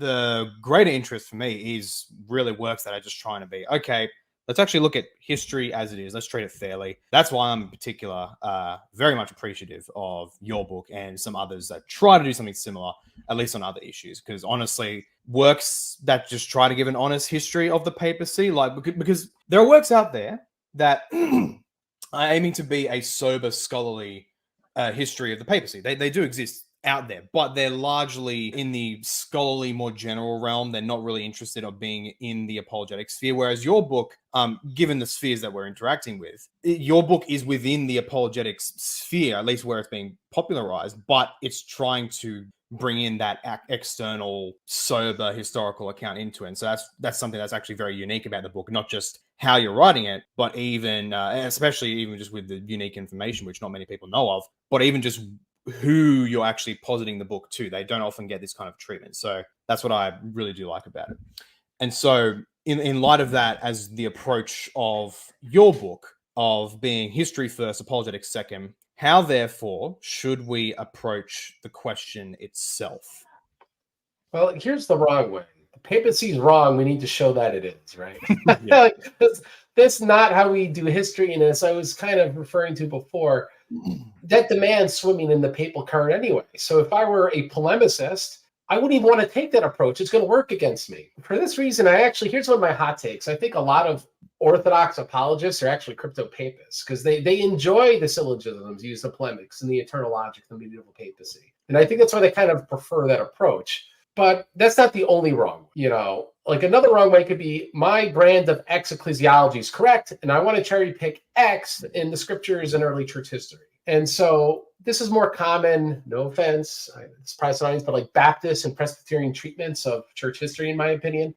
the greater interest for me is really works that are just trying to be, okay, let's actually look at history as it is. Let's treat it fairly. That's why I'm in particular very much appreciative of your book and some others that try to do something similar, at least on other issues. Because honestly, works that just try to give an honest history of the papacy, like because there are works out there that are aiming to be a sober, scholarly history of the papacy. They do exist out there, but they're largely in the scholarly, more general realm. They're not really interested in being in the apologetic sphere. Whereas your book, given the spheres that we're interacting with, your book is within the apologetics sphere, at least where it's being popularized, but it's trying to bring in that external, sober historical account into it. And so that's something that's actually very unique about the book, not just how you're writing it, but even, especially even just with the unique information, which not many people know of, but even just who you're actually positing the book to. They don't often get this kind of treatment. So that's what I really do like about it. And so in light of that, as the approach of your book of being history first, apologetics second, how therefore should we approach the question itself? Well, here's the wrong way. The papacy is wrong. We need to show that it is, right? Yeah. That's not how we do history. And as I was kind of referring to before, that demands swimming in the papal current anyway. So if I were a polemicist, I wouldn't even want to take that approach. It's going to work against me. For this reason, here's one of my hot takes. I think a lot of Orthodox apologists are actually crypto-papists because they enjoy the syllogisms used in polemics and the eternal logic of the medieval papacy. And I think that's why they kind of prefer that approach. But that's not the only wrong, Like another wrong way could be my brand of X ecclesiology is correct, and I want to cherry pick X in the scriptures and early church history. And so this is more common, no offense, it's probably some audience, but like Baptist and Presbyterian treatments of church history, in my opinion.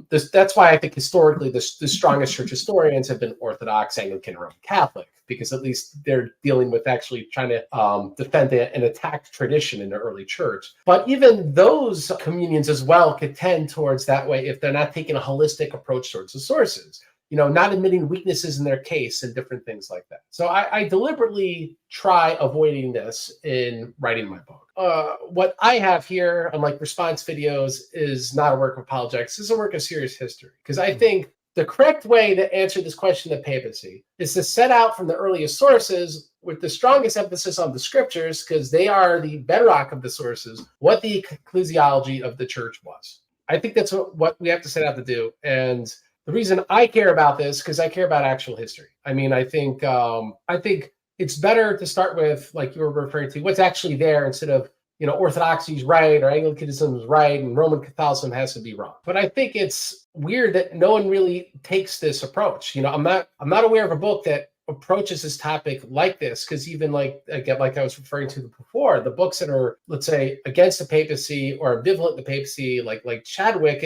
That's why I think historically the strongest church historians have been Orthodox, Anglican, and Roman Catholic, because at least they're dealing with actually trying to defend an attacked tradition in the early church. But even those communions as well could tend towards that way if they're not taking a holistic approach towards the sources. Not admitting weaknesses in their case and different things like that. So I deliberately try avoiding this in writing my book. What I have here, unlike response videos, is not a work of apologetics. This is a work of serious history. Because I think the correct way to answer this question of papacy is to set out from the earliest sources with the strongest emphasis on the scriptures, because they are the bedrock of the sources, what the ecclesiology of the church was. I think that's what we have to set out to do. And the reason I care about this, because I care about actual history. I mean, I think it's better to start with, like you were referring to, what's actually there instead of, Orthodoxy is right or Anglicanism is right and Roman Catholicism has to be wrong. But I think it's weird that no one really takes this approach. I'm not aware of a book that approaches this topic like this, because even like I was referring to before, the books that are, let's say, against the papacy or ambivalent to the papacy, like Chadwick,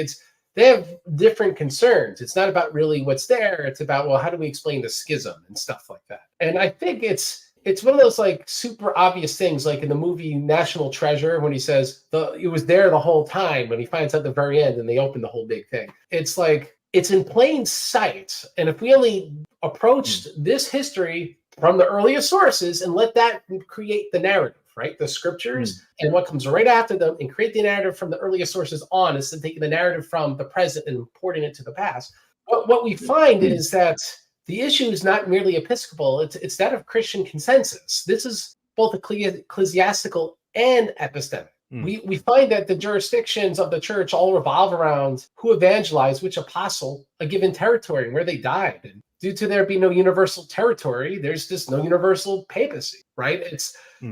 they have different concerns. It's not about really what's there. It's about, well, how do we explain the schism and stuff like that? And I think it's one of those like super obvious things, like in the movie National Treasure, when he says it was there the whole time, when he finds out at the very end and they open the whole big thing. It's like, it's in plain sight. And if we only approached this history from the earliest sources and let that create the narrative, right? The scriptures and what comes right after them, and create the narrative from the earliest sources on, instead of taking the narrative from the present and porting it to the past. What we find is that the issue is not merely episcopal, it's that of Christian consensus. This is both ecclesiastical and epistemic. We find that the jurisdictions of the church all revolve around who evangelized which apostle a given territory and where they died. And due to there being no universal territory, there's just no universal papacy, right?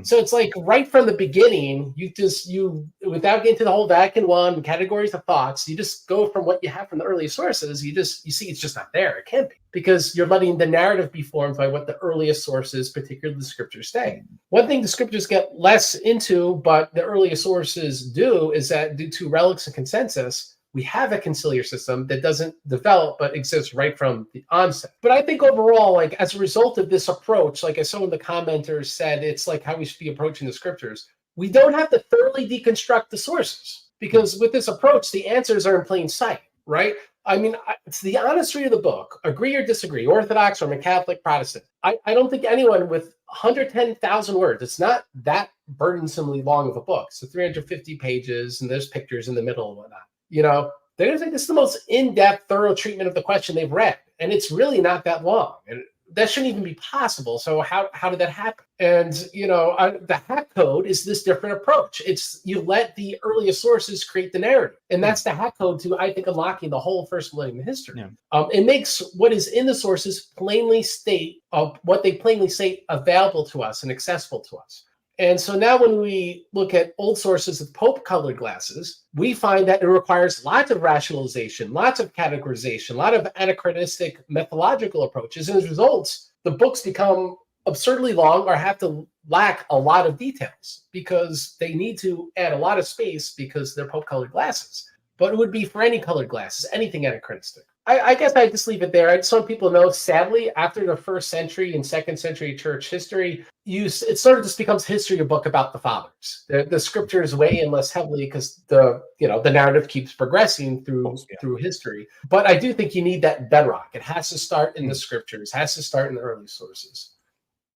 So it's like right from the beginning, you without getting to the whole Vatican I categories of thoughts, you just go from what you have from the earliest sources. You see it's just not there. It can't be, because you're letting the narrative be formed by what the earliest sources, particularly the scriptures, say. One thing the scriptures get less into, but the earliest sources do, is that due to relics and consensus, we have a conciliar system that doesn't develop but exists right from the onset. But I think overall, like as a result of this approach, like as some of the commenters said, it's like how we should be approaching the scriptures. We don't have to thoroughly deconstruct the sources, because with this approach, the answers are in plain sight, right? I mean, it's the honest read of the book, agree or disagree, Orthodox, Roman Catholic, Protestant. I don't think anyone with 110,000 words, it's not that burdensomely long of a book. So 350 pages, and there's pictures in the middle and whatnot. You know, they're going to think this is the most in-depth, thorough treatment of the question they've read. And it's really not that long. And that shouldn't even be possible. So how did that happen? And, you know, the hack code is this different approach. It's you let the earliest sources create the narrative. And that's the hack code to, I think, unlocking the whole first millennium of history. Yeah. It makes what is in the sources plainly state what they plainly state available to us and accessible to us. And so now when we look at old sources with Pope-colored glasses, we find that it requires lots of rationalization, lots of categorization, a lot of anachronistic methodological approaches. And as a result, the books become absurdly long or have to lack a lot of details because they need to add a lot of space because they're Pope-colored glasses. But it would be for any colored glasses, anything anachronistic. I guess I just leave it there. I just want people to know, sadly, after the 1st century and 2nd century church history, it sort of just becomes history, a book about the fathers. The scriptures weigh in less heavily because the narrative keeps progressing through history. But I do think you need that bedrock. It has to start in the scriptures, has to start in the early sources.